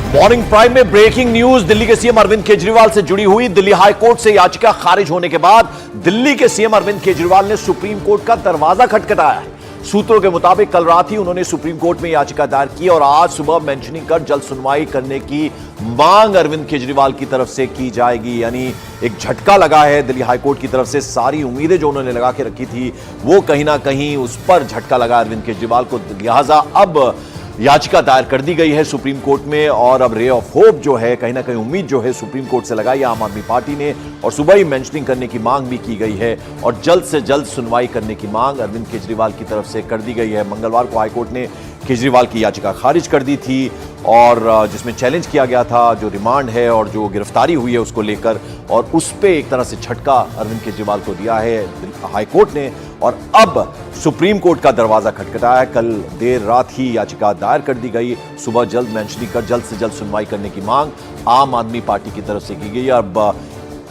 Morning prime में breaking news. Delhi के CM Arvind Kejriwal से जुड़ी हुई दिल्ली हाई कोर्ट से याचिका खारिज होने के बाद दिल्ली के सीएम अरविंद केजरीवाल ने सुप्रीम कोर्ट का दरवाजा खटखटाया है। सूत्रों के मुताबिक कल रात ही उन्होंने सुप्रीम कोर्ट में याचिका दायर की और आज सुबह मेंशनिंग कर जल्द सुनवाई करने की मांग अरविंद केजरीवाल की तरफ से की जाएगी। यानी एक झटका लगा है दिल्ली हाईकोर्ट की तरफ से। सारी उम्मीदें जो उन्होंने लगा के रखी थी वो कहीं ना कहीं उस पर झटका लगा अरविंद केजरीवाल को। लिहाजा अब याचिका दायर कर दी गई है सुप्रीम कोर्ट में और अब रे ऑफ होप जो है, कहीं ना कहीं उम्मीद जो है सुप्रीम कोर्ट से लगाई आम आदमी पार्टी ने और सुबह ही मेंशनिंग करने की मांग भी की गई है और जल्द से जल्द सुनवाई करने की मांग अरविंद केजरीवाल की तरफ से कर दी गई है। मंगलवार को हाईकोर्ट ने केजरीवाल की याचिका खारिज कर दी थी और जिसमें चैलेंज किया गया था जो रिमांड है और जो गिरफ्तारी हुई है उसको लेकर, और उस पर एक तरह से झटका अरविंद केजरीवाल को दिया है हाईकोर्ट ने और अब सुप्रीम कोर्ट का दरवाजा खटखटाया है। कल देर रात ही याचिका दायर कर दी गई, सुबह जल्द मेंशनिंग कर जल्द से जल्द सुनवाई करने की मांग आम आदमी पार्टी की तरफ से की गई है। अब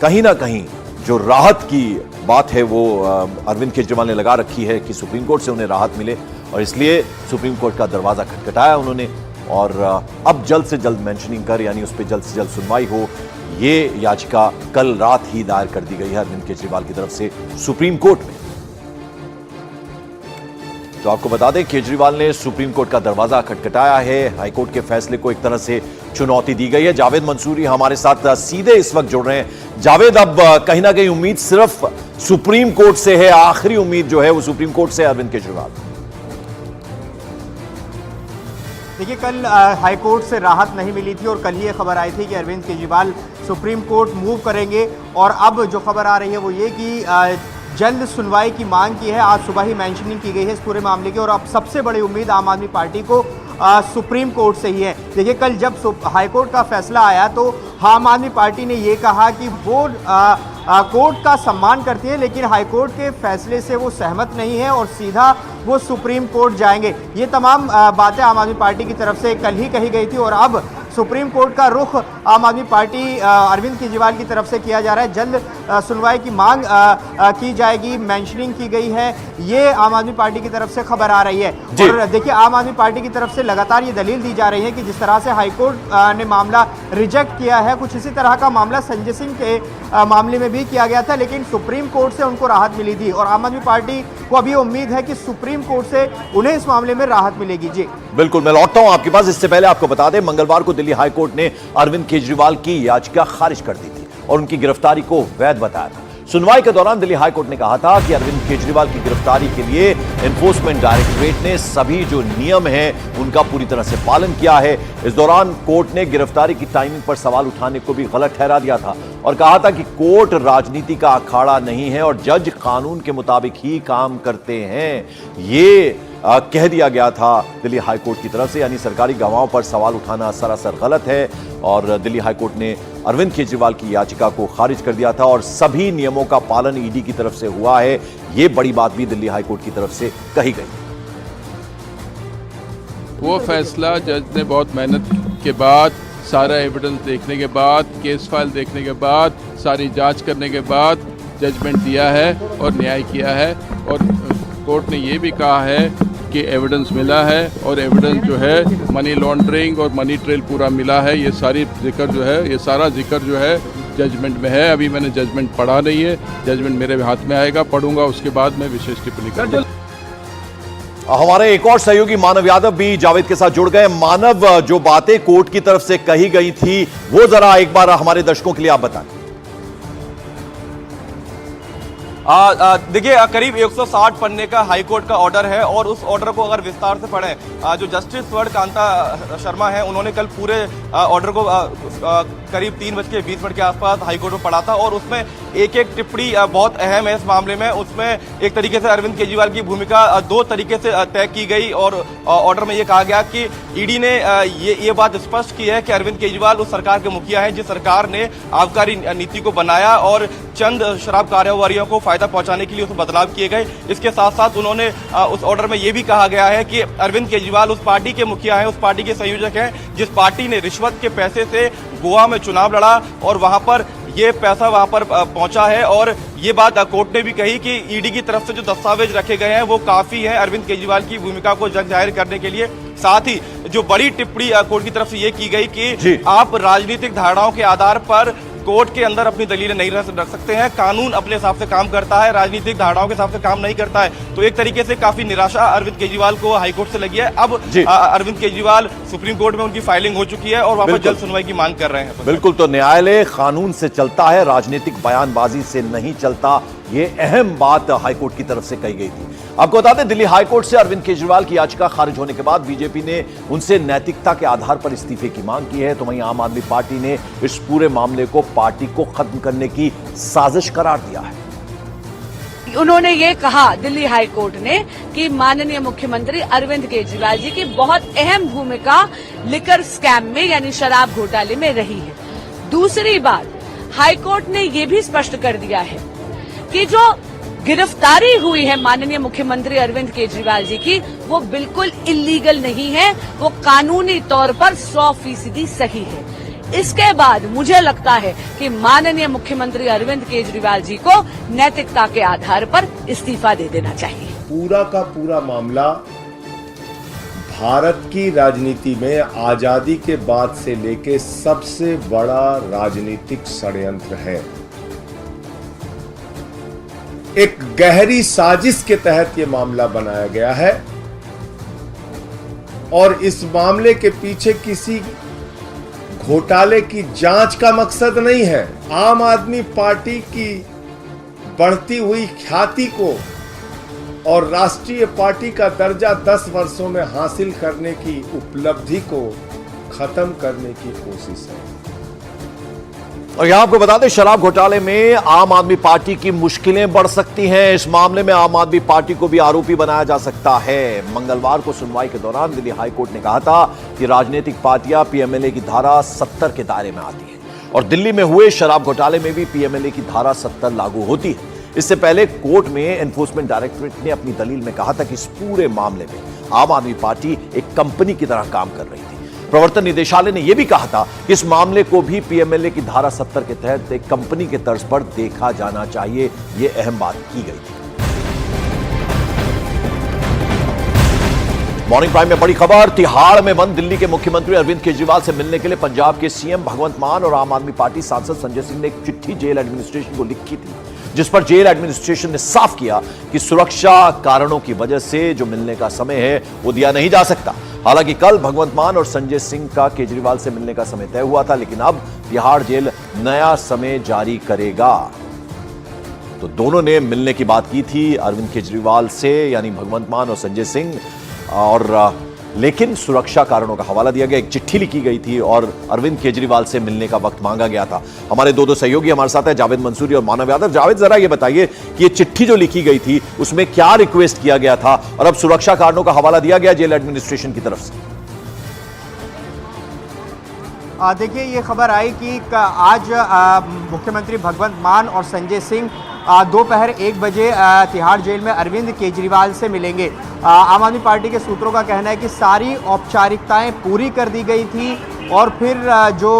कहीं ना कहीं जो राहत की बात है वो अरविंद केजरीवाल ने लगा रखी है कि सुप्रीम कोर्ट से उन्हें राहत मिले और इसलिए सुप्रीम कोर्ट का दरवाजा खटखटाया उन्होंने और अब जल्द से जल्द मेंशनिंग कर यानी उस पर जल्द से जल्द सुनवाई हो, ये याचिका कल रात ही दायर कर दी गई है अरविंद केजरीवाल की तरफ से सुप्रीम कोर्ट में। तो आपको बता दें केजरीवाल ने सुप्रीम कोर्ट का दरवाजा खटखटाया है। हाईकोर्ट के फैसले को एक तरह से चुनौती दी गई है। जावेद मंसूरी हमारे साथ सीधे इस वक्त जुड़ रहे हैं। जावेद, अब कहीं ना कहीं उम्मीद सिर्फ सुप्रीम कोर्ट से है, आखिरी उम्मीद जो है वो सुप्रीम कोर्ट से अरविंद केजरीवाल। देखिए, कल हाईकोर्ट से राहत नहीं मिली थी और कल ही ये खबर आई थी कि Arvind Kejriwal supreme court move करेंगे और अब जो खबर आ रही है वो ये कि जल्द सुनवाई की मांग की है। आज सुबह ही मेंशनिंग की गई है इस पूरे मामले की और अब सबसे बड़ी उम्मीद आम आदमी पार्टी को सुप्रीम कोर्ट से ही है। देखिए, कल जब हाईकोर्ट का फैसला आया तो आम आदमी पार्टी ने ये कहा कि वो कोर्ट का सम्मान करती है लेकिन हाईकोर्ट के फैसले से वो सहमत नहीं है और सीधा वो सुप्रीम कोर्ट जाएंगे। ये तमाम बातें आम आदमी पार्टी की तरफ से कल ही कही गई थी और अब सुप्रीम कोर्ट का रुख आम आदमी पार्टी अरविंद केजरीवाल की तरफ से किया जा रहा है। जल्द सुनवाई की मांग की जाएगी, मेंशनिंग की गई है, ये आम आदमी पार्टी की तरफ से खबर आ रही है। और देखिए, आम आदमी पार्टी की तरफ से लगातार ये दलील दी जा रही है कि जिस तरह से हाईकोर्ट ने मामला रिजेक्ट किया है, कुछ इसी तरह का मामला संजय सिंह के मामले में भी किया गया था लेकिन सुप्रीम कोर्ट से उनको राहत मिली थी और आम आदमी पार्टी को अभी उम्मीद है कि सुप्रीम कोर्ट से उन्हें इस मामले में राहत मिलेगी। जी बिल्कुल, मैं लौटता हूं आपके पास। इससे पहले आपको बता दें मंगलवार को दिल्ली हाईकोर्ट ने अरविंद केजरीवाल की याचिका खारिज कर दी थी और उनकी गिरफ्तारी को वैध बताया था। सुनवाई के दौरान दिल्ली हाईकोर्ट ने कहा था कि अरविंद केजरीवाल की गिरफ्तारी के लिए एनफोर्समेंट डायरेक्टरेट ने सभी जो नियम हैं उनका पूरी तरह से पालन किया है। इस दौरान कोर्ट ने गिरफ्तारी की टाइमिंग पर सवाल उठाने को भी गलत ठहरा दिया था और कहा था कि कोर्ट राजनीति का अखाड़ा नहीं है और जज कानून के मुताबिक ही काम करते हैं। ये कह दिया गया था दिल्ली हाईकोर्ट की तरफ से, यानी सरकारी गवाहों पर सवाल उठाना सरासर गलत है और दिल्ली हाईकोर्ट ने अरविंद केजरीवाल की याचिका को खारिज कर दिया था और सभी नियमों का पालन ईडी की तरफ से हुआ है। ये बड़ी बात भी दिल्ली हाईकोर्ट की तरफ से कही गई। वो फैसला जज ने बहुत मेहनत के बाद, सारा एविडेंस देखने के बाद, केस फाइल देखने के बाद, सारी जांच करने के बाद जजमेंट दिया है और न्याय किया है और कोर्ट ने ये भी कहा है कि एविडेंस मिला है और एविडेंस जो है मनी लॉन्ड्रिंग और मनी ट्रेल पूरा मिला है। ये सारी जिक्र जो है, ये सारा जिक्र जो है जजमेंट में है। अभी मैंने जजमेंट पढ़ा नहीं है, जजमेंट मेरे हाथ में आएगा, पढ़ूंगा, उसके बाद मैं विशेष टिप्पणी करूंगा। हमारे एक और सहयोगी मानव यादव भी जावेद के साथ जुड़ गए। मानव, जो बातें कोर्ट की तरफ से कही गई थी वो जरा एक बार हमारे दर्शकों के लिए आप बताएं। देखिए, करीब 160 पन्ने का हाईकोर्ट का ऑर्डर है और उस ऑर्डर को अगर विस्तार से पढ़ें, जो जस्टिस स्वर्ण कांता शर्मा है उन्होंने कल पूरे ऑर्डर को करीब 3:20 के आसपास हाईकोर्ट में पढ़ा था और उसमें एक एक टिप्पणी बहुत अहम है इस मामले में। उसमें एक तरीके से अरविंद केजरीवाल की भूमिका दो तरीके से तय की गई और ऑर्डर में ये कहा गया कि ईडी ने ये बात स्पष्ट की है कि अरविंद केजरीवाल उस सरकार के मुखिया हैं जिस सरकार ने आबकारी नीति को बनाया और चंद शराब कारोबारियों को फायदा पहुंचाने के लिए उसमें बदलाव किए गए। इसके साथ साथ उन्होंने उस ऑर्डर में यह भी कहा गया है कि अरविंद केजरीवाल उस पार्टी के मुखिया हैं, उस पार्टी के संयोजक हैं जिस पार्टी ने रिश्वत के पैसे से गोवा में चुनाव लड़ा और वहां पर ये पैसा वहां पर पहुंचा है। और ये बात कोर्ट ने भी कही कि ईडी की तरफ से जो दस्तावेज रखे गए हैं वो काफी है अरविंद केजरीवाल की भूमिका को जग जाहिर करने के लिए। साथ ही जो बड़ी टिप्पणी कोर्ट की तरफ से ये की गई कि आप राजनीतिक धारणाओं के आधार पर कोर्ट के अंदर अपनी दलीलें नहीं रख सकते हैं, कानून अपने हिसाब से काम करता है, राजनीतिक धारणाओं के हिसाब से काम नहीं करता है। तो एक तरीके से काफी निराशा अरविंद केजरीवाल को हाईकोर्ट से लगी है। अब अरविंद केजरीवाल सुप्रीम कोर्ट में उनकी फाइलिंग हो चुकी है और वहां पर जल्द सुनवाई की मांग कर रहे हैं। बिल्कुल, तो न्यायालय कानून से चलता है, राजनीतिक बयानबाजी से नहीं चलता। ये अहम बात हाईकोर्ट की तरफ से कही गई थी। आपको बता दें, दिल्ली हाईकोर्ट से अरविंद केजरीवाल की याचिका खारिज होने के बाद बीजेपी ने उनसे नैतिकता के आधार पर इस्तीफे की मांग की है। तो वहीं आम आदमी पार्टी ने इस पूरे मामले को पार्टी को खत्म करने की साजिश करार दिया है। उन्होंने ये कहा दिल्ली हाई कोर्ट ने कि माननीय मुख्यमंत्री अरविंद केजरीवाल जी की बहुत अहम भूमिका लिकर स्कैम में यानी शराब घोटाले में रही है। दूसरी बात, हाई कोर्ट ने ये भी स्पष्ट कर दिया है कि जो गिरफ्तारी हुई है माननीय मुख्यमंत्री अरविंद केजरीवाल जी की, वो बिल्कुल इल्लीगल नहीं है, वो कानूनी तौर पर 100% सही है। इसके बाद मुझे लगता है कि माननीय मुख्यमंत्री अरविंद केजरीवाल जी को नैतिकता के आधार पर इस्तीफा दे देना चाहिए। पूरा का पूरा मामला भारत की राजनीति में आजादी के बाद से लेके सबसे बड़ा राजनीतिक षड्यंत्र है। एक गहरी साजिश के तहत यह मामला बनाया गया है और इस मामले के पीछे किसी घोटाले की जांच का मकसद नहीं है। आम आदमी पार्टी की बढ़ती हुई ख्याति को और राष्ट्रीय पार्टी का दर्जा 10 वर्षों में हासिल करने की उपलब्धि को खत्म करने की कोशिश है। और यहां आपको बता दें, शराब घोटाले में आम आदमी पार्टी की मुश्किलें बढ़ सकती हैं। इस मामले में आम आदमी पार्टी को भी आरोपी बनाया जा सकता है। मंगलवार को सुनवाई के दौरान दिल्ली हाईकोर्ट ने कहा था कि राजनीतिक पार्टियां पीएमएलए की धारा 70 के दायरे में आती हैं और दिल्ली में हुए शराब घोटाले में भी पीएमएलए की धारा 70 लागू होती है। इससे पहले कोर्ट में एनफोर्समेंट डायरेक्टरेट ने अपनी दलील में कहा था कि इस पूरे मामले में आम आदमी पार्टी एक कंपनी की तरह काम कर रही थी। प्रवर्तन निदेशालय ने यह भी कहा था कि इस मामले को भी पीएमएलए की धारा 70 के तहत एक कंपनी के तर्ज पर देखा जाना चाहिए। यह अहम बात की गई थी। मॉर्निंग प्राइम में बड़ी खबर, तिहाड़ में बंद दिल्ली के मुख्यमंत्री अरविंद केजरीवाल से मिलने के लिए पंजाब के सीएम भगवंत मान और आम आदमी पार्टी सांसद संजय सिंह ने एक चिट्ठी जेल एडमिनिस्ट्रेशन को लिखी थी, जिस पर जेल एडमिनिस्ट्रेशन ने साफ किया कि सुरक्षा कारणों की वजह से जो मिलने का समय है वो दिया नहीं जा सकता। हालांकि कल भगवंत मान और संजय सिंह का केजरीवाल से मिलने का समय तय हुआ था, लेकिन अब तिहाड़ जेल नया समय जारी करेगा। तो दोनों ने मिलने की बात की थी अरविंद केजरीवाल से, यानी भगवंत मान और संजय सिंह, और लेकिन सुरक्षा कारणों का हवाला दिया गया। एक चिट्ठी लिखी गई थी और अरविंद केजरीवाल से मिलने का वक्त मांगा गया था। हमारे दो सहयोगी हमारे साथ हैं, जावेद मंसूरी और मानव यादव। जावेद, जरा ये बताइए कि ये चिट्ठी जो लिखी गई थी उसमें क्या रिक्वेस्ट किया गया था और अब सुरक्षा कारणों का हवाला दिया गया जेल एडमिनिस्ट्रेशन की तरफ से। देखिए, ये खबर आई कि आज मुख्यमंत्री भगवंत मान और संजय सिंह दोपहर 1 बजे तिहाड़ जेल में अरविंद केजरीवाल से मिलेंगे। आम आदमी पार्टी के सूत्रों का कहना है कि सारी औपचारिकताएं पूरी कर दी गई थी और फिर जो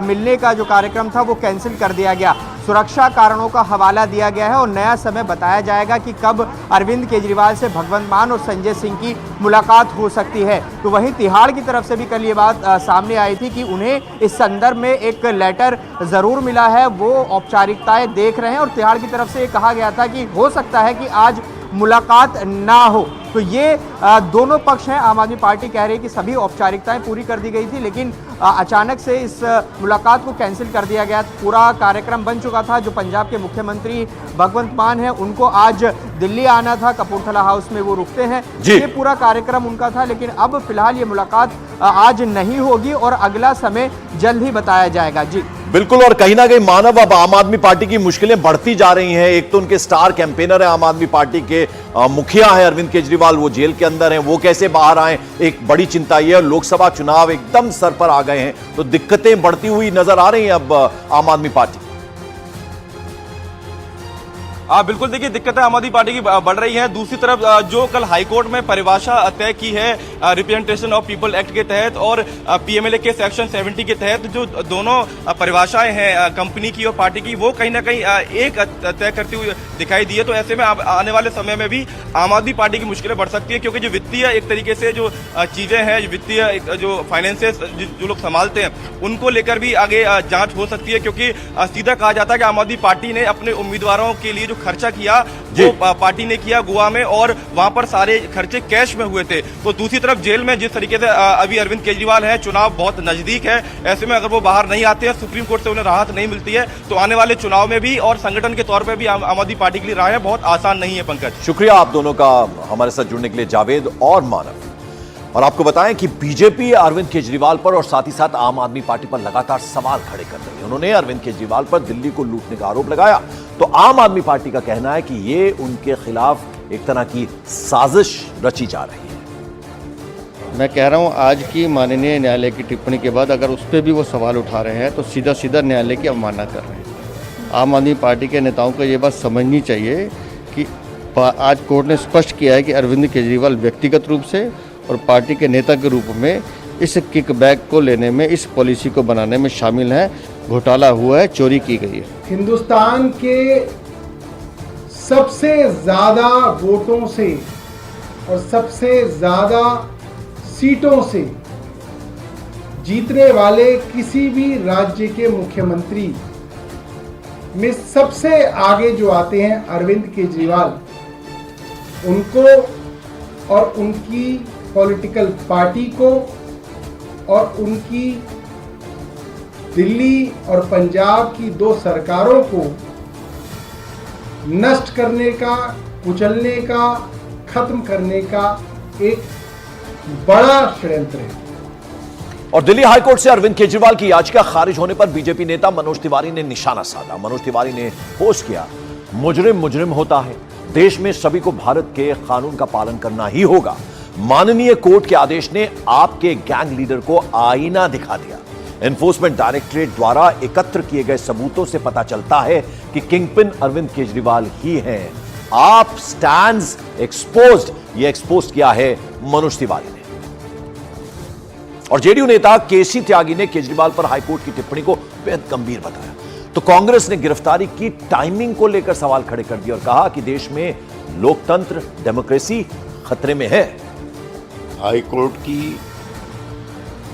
मिलने का जो कार्यक्रम था वो कैंसिल कर दिया गया। सुरक्षा कारणों का हवाला दिया गया है और नया समय बताया जाएगा कि कब अरविंद केजरीवाल से भगवंत मान और संजय सिंह की मुलाकात हो सकती है। तो वहीं तिहाड़ की तरफ से भी कल ये बात सामने आई थी कि उन्हें इस संदर्भ में एक लेटर ज़रूर मिला है, वो औपचारिकताएं देख रहे हैं और तिहाड़ की तरफ से ये कहा गया था कि हो सकता है कि आज मुलाकात ना हो। तो ये दोनों पक्ष हैं। आम आदमी पार्टी कह रही है कि सभी औपचारिकताएं पूरी कर दी गई थी, लेकिन अचानक से इस मुलाकात को कैंसिल कर दिया गया। पूरा कार्यक्रम बन चुका था। जो पंजाब के मुख्यमंत्री भगवंत मान हैं, उनको आज दिल्ली आना था, कपूरथला हाउस में वो रुकते हैं। ये पूरा कार्यक्रम उनका था, लेकिन अब फिलहाल ये मुलाकात आज नहीं होगी और अगला समय जल्द ही बताया जाएगा। जी बिल्कुल, और कहीं ना कहीं मानव, अब आम आदमी पार्टी की मुश्किलें बढ़ती जा रही हैं। एक तो उनके स्टार कैंपेनर है आम आदमी पार्टी के, मुखिया है अरविंद केजरीवाल, वो जेल के अंदर हैं, वो कैसे बाहर आए, एक बड़ी चिंता ये है। लोकसभा चुनाव एकदम सर पर आ गए हैं, तो दिक्कतें बढ़ती हुई नजर आ रही हैं अब आम आदमी पार्टी। बिल्कुल, देखिए दिक्कतें आम आदमी पार्टी की बढ़ रही हैं। दूसरी तरफ जो कल हाईकोर्ट में परिभाषा तय की है रिप्रेजेंटेशन ऑफ पीपल एक्ट के तहत और पीएमएलए के सेक्शन 70 के तहत, जो दोनों परिभाषाएं हैं कंपनी की और पार्टी की, वो कहीं ना कहीं एक तय करती हुई दिखाई दी है। तो ऐसे में आने वाले समय में भी आम आदमी पार्टी की मुश्किलें बढ़ सकती है, क्योंकि जो वित्तीय एक तरीके से जो चीजें हैं, वित्तीय जो फाइनेंसेस जो लोग संभालते हैं, उनको लेकर भी आगे जांच हो सकती है। क्योंकि सीधा कहा जाता है कि आम आदमी पार्टी ने अपने उम्मीदवारों के लिए जो खर्चा किया वो पार्टी ने किया गोवा में, और वहां पर सारे खर्चे कैश में हुए थे। तो दूसरी तरफ जेल में जिस तरीके से अभी अरविंद केजरीवाल है, चुनाव बहुत नजदीक है, ऐसे में अगर वो बाहर नहीं आते हैं, सुप्रीम कोर्ट से उन्हें राहत नहीं मिलती है, तो आने वाले चुनाव में भी और संगठन के तौर पर भी आम आदमी पार्टी के लिए राहें बहुत आसान नहीं है। पंकज, शुक्रिया आप दोनों का हमारे साथ जुड़ने के लिए, जावेद और मानव। और आपको बताएं कि बीजेपी अरविंद केजरीवाल पर और साथ ही साथ आम आदमी पार्टी पर लगातार सवाल खड़े कर रही है। उन्होंने अरविंद केजरीवाल पर दिल्ली को लूटने का आरोप लगाया, तो आम आदमी पार्टी का कहना है कि ये उनके खिलाफ एक तरह की साजिश रची जा रही है। मैं कह रहा हूं, आज की माननीय न्यायालय की टिप्पणी के बाद अगर उस पर भी वो सवाल उठा रहे हैं तो सीधा सीधा न्यायालय की अवमानना कर रहे हैं। आम आदमी पार्टी के नेताओं को ये बात समझनी चाहिए कि आज कोर्ट ने स्पष्ट किया है कि अरविंद केजरीवाल व्यक्तिगत रूप से और पार्टी के नेता के रूप में इस किकबैक को लेने में, इस पॉलिसी को बनाने में शामिल हैं। घोटाला हुआ है, चोरी की गई है। हिंदुस्तान के सबसे ज़्यादा वोटों से और सबसे ज़्यादा सीटों से जीतने वाले किसी भी राज्य के मुख्यमंत्री में सबसे आगे जो आते हैं अरविंद केजरीवाल, उनको और उनकी पॉलिटिकल पार्टी को और उनकी दिल्ली और पंजाब की दो सरकारों को नष्ट करने का, कुचलने का, खत्म करने का एक बड़ा षड्यंत्र है। और दिल्ली हाईकोर्ट से अरविंद केजरीवाल की याचिका खारिज होने पर बीजेपी नेता मनोज तिवारी ने निशाना साधा। मनोज तिवारी ने पोस्ट किया, मुजरिम मुजरिम होता है, देश में सभी को भारत के कानून का पालन करना ही होगा। माननीय कोर्ट के आदेश ने आपके गैंग लीडर को आईना दिखा दिया। एनफोर्समेंट डायरेक्टरेट द्वारा एकत्र किए गए सबूतों से पता चलता है कि किंगपिन अरविंद केजरीवाल ही हैं। आप स्टैंड्स एक्सपोज्ड, ये एक्सपोज किया है मनोज तिवारी ने। और जेडीयू नेता केसी त्यागी ने केजरीवाल पर हाईकोर्ट की टिप्पणी को बेहद गंभीर बताया। तो कांग्रेस ने गिरफ्तारी की टाइमिंग को लेकर सवाल खड़े कर दिए और कहा कि देश में लोकतंत्र, डेमोक्रेसी खतरे में है। हाईकोर्ट की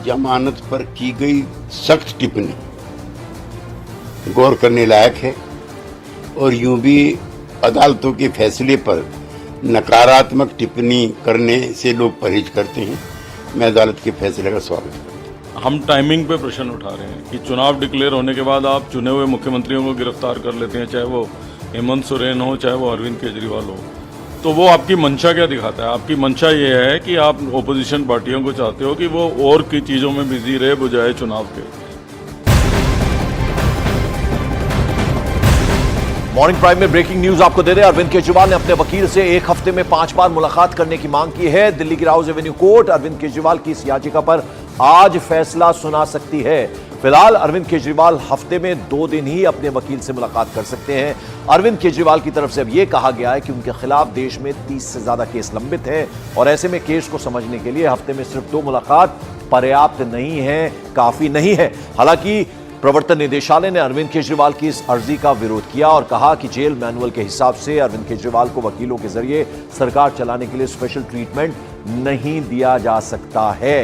जमानत पर की गई सख्त टिप्पणी गौर करने लायक है, और यूं भी अदालतों के फैसले पर नकारात्मक टिप्पणी करने से लोग परहेज करते हैं। मैं अदालत के फैसले का स्वागत करता हूं। हम टाइमिंग पे प्रश्न उठा रहे हैं कि चुनाव डिक्लेयर होने के बाद आप चुने हुए मुख्यमंत्रियों को गिरफ्तार कर लेते हैं, चाहे वो हेमंत सोरेन हो, चाहे वो अरविंद केजरीवाल हो, तो वो आपकी मंशा क्या दिखाता है? आपकी मंशा ये है कि आप ओपोजिशन पार्टियों को चाहते हो कि वो और की चीजों में बिजी रहे बजाय चुनाव के। मॉर्निंग प्राइम में ब्रेकिंग न्यूज आपको दे रहे हैं। अरविंद केजरीवाल ने अपने वकील से एक हफ्ते में 5 बार मुलाकात करने की मांग की है। दिल्ली की राउज एवेन्यू कोर्ट अरविंद केजरीवाल की इस याचिका पर आज फैसला सुना सकती है। फिलहाल अरविंद केजरीवाल हफ्ते में 2 दिन ही अपने वकील से मुलाकात कर सकते हैं। अरविंद केजरीवाल की तरफ से अब यह कहा गया है कि उनके खिलाफ देश में 30 से ज्यादा केस लंबित हैं और ऐसे में केस को समझने के लिए हफ्ते में सिर्फ 2 मुलाकात पर्याप्त नहीं है, काफी नहीं है। हालांकि प्रवर्तन निदेशालय ने अरविंद केजरीवाल की इस अर्जी का विरोध किया और कहा कि जेल मैनुअल के हिसाब से अरविंद केजरीवाल को वकीलों के जरिए सरकार चलाने के लिए स्पेशल ट्रीटमेंट नहीं दिया जा सकता है।